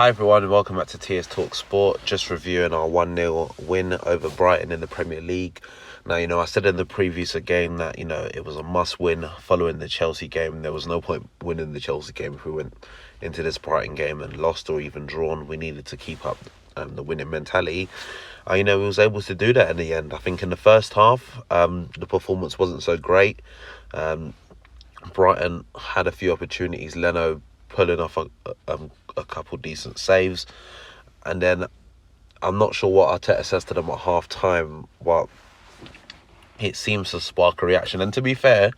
Hi everyone, welcome back to TS Talk Sport. Just reviewing our 1-0 win over Brighton in the Premier League. Now, I said in the previous game that, it was a must-win following the Chelsea game. There was no point winning the Chelsea game if we went into this Brighton game and lost or even drawn. We needed to keep up the winning mentality. We was able to do that in the end. I think in the first half, the performance wasn't so great. Brighton had a few opportunities. Leno pulling off a couple decent saves, and then I'm not sure what Arteta says to them at half time, but it seems to spark a reaction. And to be fair,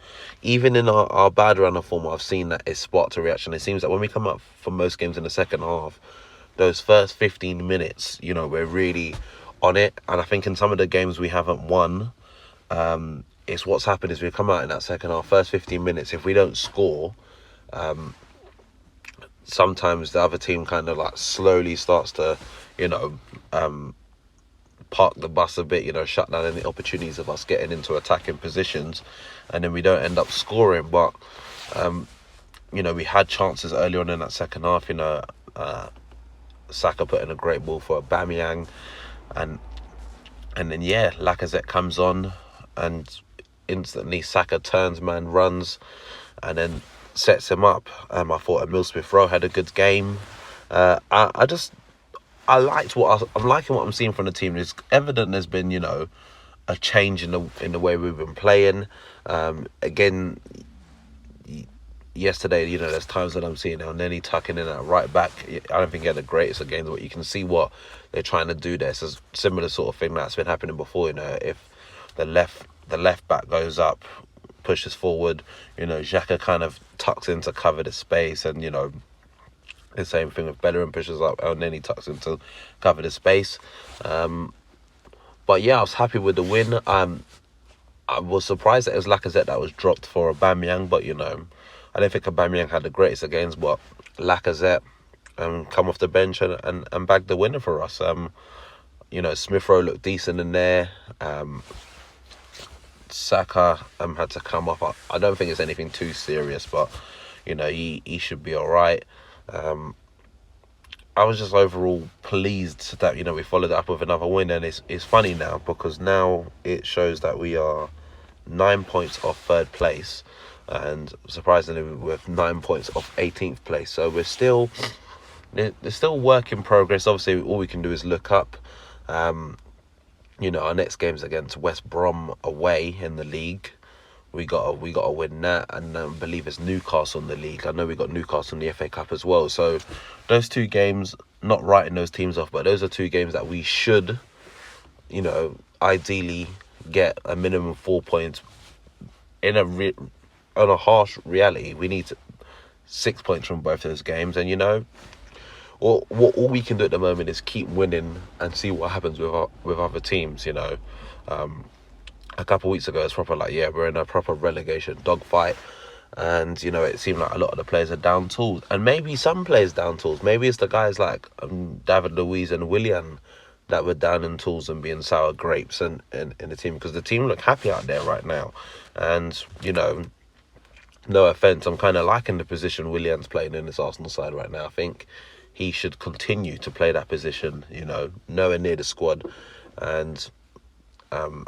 even in our bad run of form, I've seen that it sparked a reaction. It seems that when we come up for most games in the second half, those first 15 minutes, we're really on it. And I think in some of the games we haven't won, it's what's happened is we come out in that second half, first 15 minutes, if we don't score, sometimes the other team kind of like slowly starts to, park the bus a bit, shut down any opportunities of us getting into attacking positions, and then we don't end up scoring. But, we had chances early on in that second half, Saka put in a great ball for Aubameyang, and then, Lacazette comes on, and instantly Saka turns, runs, and then sets him up. I thought Emile Smith-Rowe had a good game. I'm liking what I'm seeing from the team. It's evident there's been, a change in the way we've been playing. Again, yesterday, there's times that I'm seeing now Nenny tucking in at right back. I don't think he had the greatest of games, but you can see what they're trying to do there. It's a similar sort of thing that's been happening before. If the left back goes up, pushes forward, Xhaka kind of tucks in to cover the space, and the same thing with Bellerin, pushes up and then he tucks in to cover the space. But yeah, I was happy with the win. I was surprised that it was Lacazette that was dropped for Aubameyang, but I don't think Aubameyang had the greatest of games, but Lacazette come off the bench and bagged the winner for us. Smith-Rowe looked decent in there. Saka had to come off. I don't think it's anything too serious, but he should be all right. I was just overall pleased that we followed up with another win, and it's funny now because now it shows that we are 9 points off third place, and surprisingly with 9 points off 18th place. So there's still work in progress. Obviously, all we can do is look up. Our next game's against West Brom away in the league. We got to win that, and I believe it's Newcastle in the league. I know we got Newcastle in the FA Cup as well. So those two games, not writing those teams off, but those are two games that we should, ideally get a minimum 4 points. On a harsh reality, we need 6 points from both those games, and all we can do at the moment is keep winning and see what happens with other teams. A couple of weeks ago, it's proper we're in a proper relegation dogfight, and it seemed like a lot of the players are down tools, and maybe some players down tools. Maybe it's the guys like David Luiz and Willian that were down in tools and being sour grapes in the team, because the team look happy out there right now, and no offense, I'm kind of liking the position Willian's playing in this Arsenal side right now. I think he should continue to play that position, nowhere near the squad. And I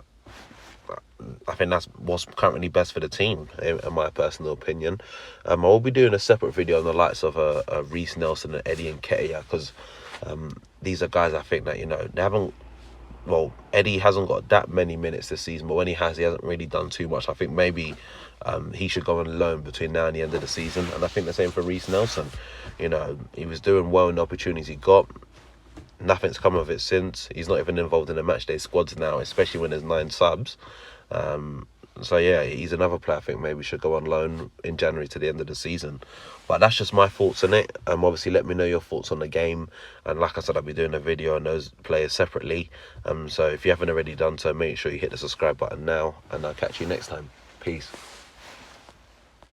think that's what's currently best for the team, in my personal opinion. I will be doing a separate video on the likes of Reece Nelson and Eddie Nketiah, because these are guys I think that, they haven't... Well, Eddie hasn't got that many minutes this season, but when he has, he hasn't really done too much. I think maybe he should go on loan between now and the end of the season. And I think the same for Reece Nelson. He was doing well in the opportunities he got. Nothing's come of it since. He's not even involved in the matchday squads now, especially when there's 9 subs. So yeah, he's another player I think maybe should go on loan in January to the end of the season. But that's just my thoughts on it. Obviously, let me know your thoughts on the game. And like I said, I'll be doing a video on those players separately. So if you haven't already done so, make sure you hit the subscribe button now. And I'll catch you next time. Peace.